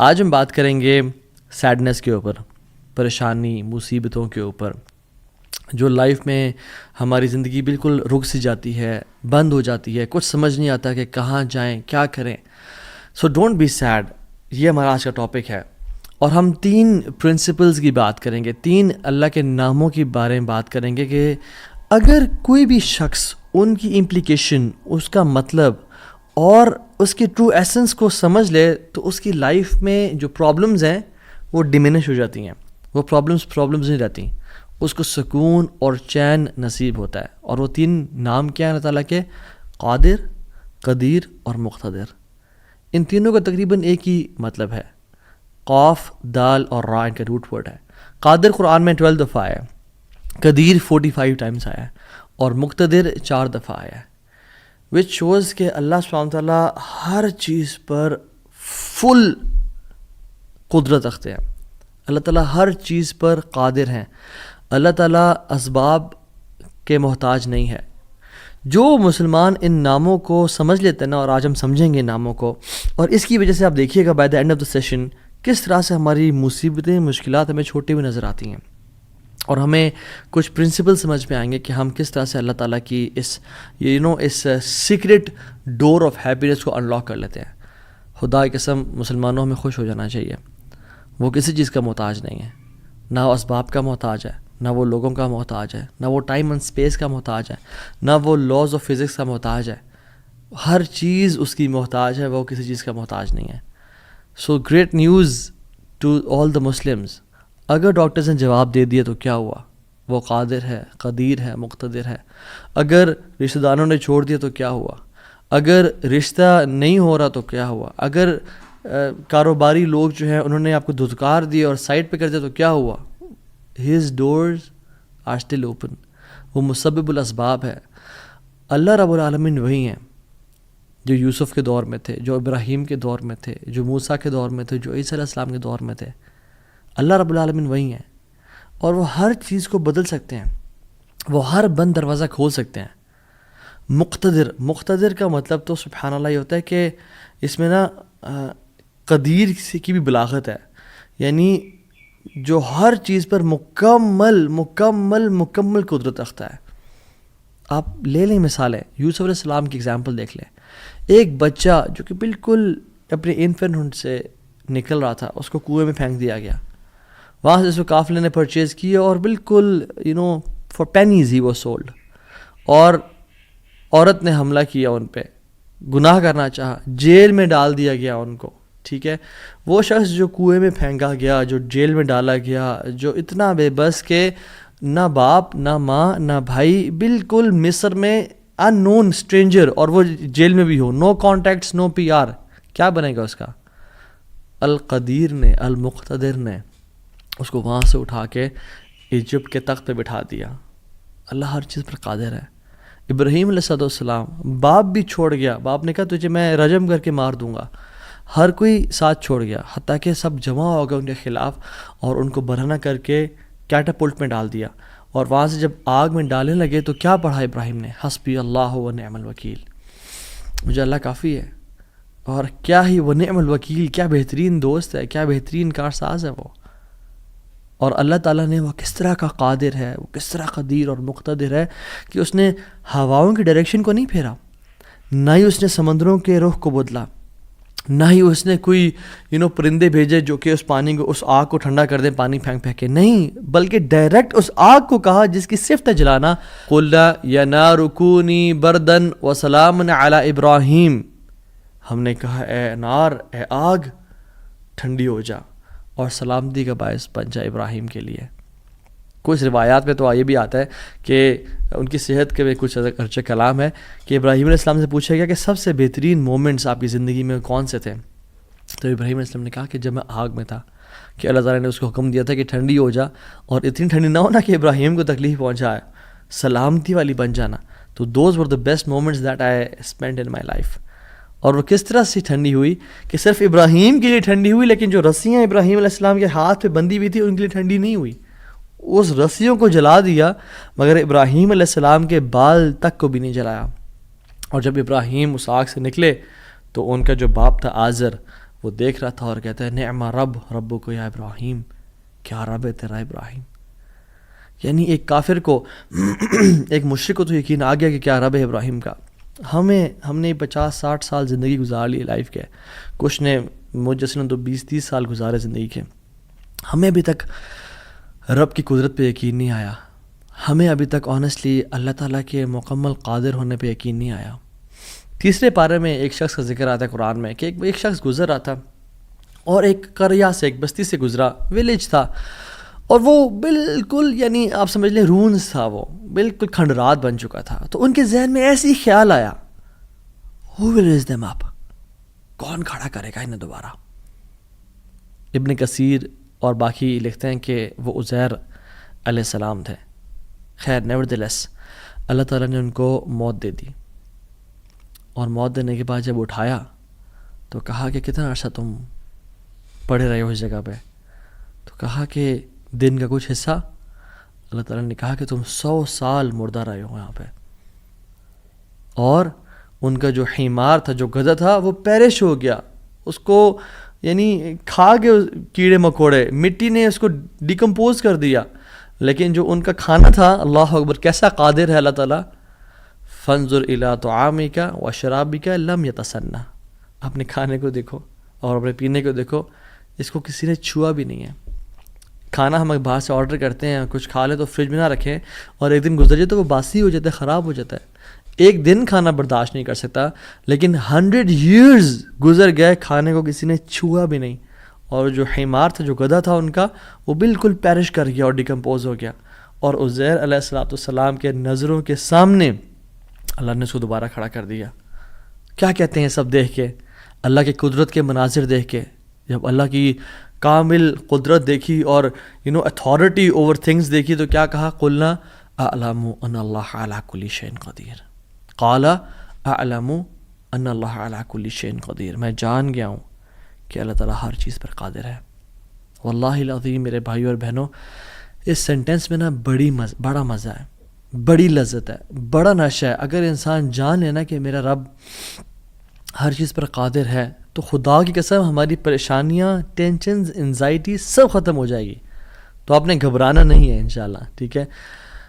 آج ہم بات کریں گے سیڈنس کے اوپر، پریشانی، مصیبتوں کے اوپر، جو لائف میں ہماری زندگی بالکل رک سی جاتی ہے، بند ہو جاتی ہے، کچھ سمجھ نہیں آتا کہ کہاں جائیں، کیا کریں. سو ڈونٹ بی سیڈ، یہ ہمارا آج کا ٹاپک ہے. اور ہم 3 پرنسپلز کی بات کریں گے، 3 اللہ کے ناموں کے بارے میں بات کریں گے کہ اگر کوئی بھی شخص ان کی امپلیکیشن، اس کا مطلب اور اس کی ٹرو ایسنس کو سمجھ لے تو اس کی لائف میں جو پرابلمز ہیں وہ ڈیمینش ہو جاتی ہیں. وہ پرابلمز نہیں رہتی، اس کو سکون اور چین نصیب ہوتا ہے. اور وہ 3 نام کیا ہیں اللہ تعالیٰ کے؟ قادر، قدیر اور مقتدر. ان تینوں کا تقریباً ایک ہی مطلب ہے. قاف، دال اور را ان کا روٹ ورڈ ہے. قادر قرآن میں 12 دفعہ آیا ہے، قدیر 45 ٹائمز آیا ہے اور مقتدر 4 دفعہ آیا ہے. وچ شوز کہ اللہ سبحانہ تعالیٰ ہر چیز پر فل قدرت رکھتے ہیں. اللہ تعالیٰ ہر چیز پر قادر ہیں. اللہ تعالیٰ اسباب کے محتاج نہیں ہے. جو مسلمان ان ناموں کو سمجھ لیتے ہیں نا، اور آج ہم سمجھیں گے ناموں کو، اور اس کی وجہ سے آپ دیکھیے گا by the end of the session کس طرح سے ہماری مصیبتیں، مشکلات ہمیں چھوٹی ہوئی نظر آتی ہیں، اور ہمیں کچھ پرنسپل سمجھ میں آئیں گے کہ ہم کس طرح سے اللہ تعالیٰ کی اس سیکرٹ ڈور آف ہیپینس کو انلاک کر لیتے ہیں. خدا کی قسم مسلمانوں ہمیں خوش ہو جانا چاہیے. وہ کسی چیز کا محتاج نہیں ہے، نہ وہ اسباب کا محتاج ہے، نہ وہ لوگوں کا محتاج ہے، نہ وہ ٹائم اینڈ اسپیس کا محتاج ہے، نہ وہ لاز آف فزکس کا محتاج ہے. ہر چیز اس کی محتاج ہے، وہ کسی چیز کا محتاج نہیں ہے. So great news to all the Muslims. اگر ڈاکٹرز نے جواب دے دیا تو کیا ہوا؟ وہ قادر ہے، قدیر ہے، مقتدر ہے. اگر رشتہ داروں نے چھوڑ دیا تو کیا ہوا؟ اگر رشتہ نہیں ہو رہا تو کیا ہوا؟ اگر کاروباری لوگ جو ہیں انہوں نے آپ کو دھتکار دی اور سائڈ پہ کر دیا تو کیا ہوا؟ His doors are still open. وہ مسبب الاسباب ہے. اللہ رب العالمین وہی ہیں جو یوسف کے دور میں تھے، جو ابراہیم کے دور میں تھے، جو موسیٰ کے دور میں تھے، جو عیسیٰ علیہ السلام کے دور میں تھے. اللہ رب العالمین وہی ہیں، اور وہ ہر چیز کو بدل سکتے ہیں. وہ ہر بند دروازہ کھول سکتے ہیں. مقتدر کا مطلب تو سبحان اللہ یہ ہوتا ہے کہ اس میں نا قدیر کی بھی بلاغت ہے، یعنی جو ہر چیز پر مکمل قدرت رکھتا ہے. آپ لے لیں مثالیں، یوسف علیہ السلام کی اگزامپل دیکھ لیں. ایک بچہ جو کہ بالکل اپنے انفینٹ سے نکل رہا تھا، اس کو کنویں میں پھینک دیا گیا. وہاں سے اس کو قافلے نے پرچیز کیا اور بالکل for pennies he was sold. اور عورت نے حملہ کیا ان پہ، گناہ کرنا چاہا، جیل میں ڈال دیا گیا ان کو. ٹھیک ہے، وہ شخص جو کنویں میں پھینکا گیا، جو جیل میں ڈالا گیا، جو اتنا بے بس کہ نہ باپ نہ ماں نہ بھائی، بالکل مصر میں ان نون اسٹرینجر، اور وہ جیل میں بھی ہو، نو کانٹیکٹس، نو پی آر، کیا بنے گا اس کا؟ القدیر نے، المقتدر نے اس کو وہاں سے اٹھا کے ایجپٹ کے تخت پہ بٹھا دیا. اللہ ہر چیز پر قادر ہے. ابراہیم علیہ السلام، باپ بھی چھوڑ گیا، باپ نے کہا تجھے میں رجم کر کے مار دوں گا. ہر کوئی ساتھ چھوڑ گیا، حتیٰ کہ سب جمع ہو گئے ان کے خلاف، اور ان کو برہنہ کر کے کیٹاپلٹ میں ڈال دیا. اور وہاں سے جب آگ میں ڈالنے لگے تو کیا پڑھا ابراہیم نے؟ حسبی اللہ و نعم الوکیل. مجھے اللہ کافی ہے. اور کیا ہی وہ نعم الوکیل، کیا بہترین دوست ہے، کیا بہترین کارساز ہے وہ. اور اللہ تعالیٰ نے وہ کس طرح کا قادر ہے، وہ کس طرح قدیر اور مقتدر ہے کہ اس نے ہواؤں کی ڈائریکشن کو نہیں پھیرا، نہ ہی اس نے سمندروں کے رخ کو بدلا، نہ ہی اس نے کوئی پرندے بھیجے جو کہ اس پانی کو، اس آگ کو ٹھنڈا کر دیں پانی پھینک پھینک کے. نہیں، بلکہ ڈائریکٹ اس آگ کو کہا جس کی صفت ہے جلانا، قُلْنَا يَا نَارُ كُونِي بَرْدًا وَسَلَامًا عَلَىٰ إِبْرَاهِيمَ. ہم نے کہا اے نار، اے آگ، ٹھنڈی ہو جا اور سلامتی کا باعث بن جا ابراہیم کے لیے. کچھ روایات میں تو یہ بھی آتا ہے کہ ان کی صحت کے میں کچھ ارچہ کلام ہے کہ ابراہیم علیہ السلام سے پوچھا گیا کہ سب سے بہترین مومنٹس آپ کی زندگی میں کون سے تھے؟ تو ابراہیم علیہ السلام نے کہا کہ جب میں آگ میں تھا، کہ اللہ تعالیٰ نے اس کو حکم دیا تھا کہ ٹھنڈی ہو جا، اور اتنی ٹھنڈی نہ ہونا کہ ابراہیم کو تکلیف پہنچائے، سلامتی والی بن جانا. تو those were the best moments that I spend in my life. اور وہ کس طرح سے ٹھنڈی ہوئی کہ صرف ابراہیم کے لیے ٹھنڈی ہوئی، لیکن جو رسیاں ابراہیم علیہ السلام کے ہاتھ پہ بندھی ہوئی تھی ان کے لیے ٹھنڈی نہیں ہوئی. اس رسیوں کو جلا دیا، مگر ابراہیم علیہ السلام کے بال تک کو بھی نہیں جلایا. اور جب ابراہیم اس آگ سے نکلے تو ان کا جو باپ تھا آزر، وہ دیکھ رہا تھا اور کہتا ہے نعم رب ربک یا ابراہیم، کیا رب ہے تیرا ابراہیم. یعنی ایک کافر کو ایک مشرک کو تو یقین آ گیا کہ کیا رب ہے ابراہیم کا. ہم نے 50-60 سال زندگی گزار لی لائف کے، کچھ نے مجھ جیسے نے تو 20-30 سال گزارے زندگی کے. ہمیں ابھی تک رب کی قدرت پہ یقین نہیں آیا. ہمیں ابھی تک آنیسٹلی اللہ تعالیٰ کے مکمل قادر ہونے پہ یقین نہیں آیا. تیسرے پارے میں ایک شخص کا ذکر آتا ہے قرآن میں کہ ایک شخص گزر رہا تھا اور ایک قریہ سے، ایک بستی سے گزرا، ویلیج تھا، اور وہ بالکل یعنی آپ سمجھ لیں رونز تھا، وہ بالکل کھنڈرات بن چکا تھا. تو ان کے ذہن میں ایسے ہی خیال آیا who will raise them up، کون کھڑا کرے گا انہیں دوبارہ. ابن کثیر اور باقی لکھتے ہیں کہ وہ عزیر علیہ السلام تھے. خیر نیورتھلیس اللہ تعالیٰ نے ان کو موت دے دی، اور موت دینے کے بعد جب اٹھایا تو کہا کہ کتنا عرصہ تم پڑے رہے ہو اس جگہ پہ؟ تو کہا کہ دن کا کچھ حصہ. اللہ تعالیٰ نے کہا کہ تم 100 سال مردہ رہے ہو یہاں پہ. اور ان کا جو حمار تھا، جو گدھا تھا، وہ پیرش ہو گیا. اس کو یعنی کھا کے کیڑے مکوڑے، مٹی نے اس کو ڈیکمپوز کر دیا. لیکن جو ان کا کھانا تھا، اللہ اکبر کیسا قادر ہے اللہ تعالیٰ. فانظر الی طعامک وشرابک لم یتسنہ، اپنے کھانے کو دیکھو اور اپنے پینے کو دیکھو، اس کو کسی نے چھوا بھی نہیں ہے. کھانا ہم باہر سے آرڈر کرتے ہیں، کچھ کھا لیں تو فریج میں نہ رکھیں، اور ایک دن گزر جائے تو وہ باسی ہو جاتا ہے، خراب ہو جاتا ہے. ایک دن کھانا برداشت نہیں کر سکتا، لیکن 100 years گزر گئے، کھانے کو کسی نے چھوا بھی نہیں. اور جو حمار تھا، جو گدھا تھا ان کا، وہ بالکل پیرش کر گیا اور ڈیکمپوز ہو گیا. اور عزیر علیہ السلام کے نظروں کے سامنے اللہ نے اس کو دوبارہ کھڑا کر دیا. کیا کہتے ہیں سب دیکھ کے، اللہ کی قدرت کے مناظر دیکھ کے، جب اللہ کی کامل قدرت دیکھی اور اتھارٹی اوور تھنگس دیکھی تو کیا کہا؟ قلنا اعلم ان اللہ علی کل شیء قدیر. قال اعلم ان اللہ علی کل شیء قدیر، میں جان گیا ہوں کہ اللہ تعالیٰ ہر چیز پر قادر ہے. واللہ العظیم میرے بھائیو اور بہنوں، اس سینٹنس میں نا بڑا مزہ ہے، بڑی لذت ہے، بڑا نشہ ہے. اگر انسان جان لینا کہ میرا رب ہر چیز پر قادر ہے تو خدا کی قسم ہماری پریشانیاں، ٹینشنز، انزائٹی سب ختم ہو جائے گی. تو آپ نے گھبرانا نہیں ہے انشاءاللہ، ٹھیک ہے.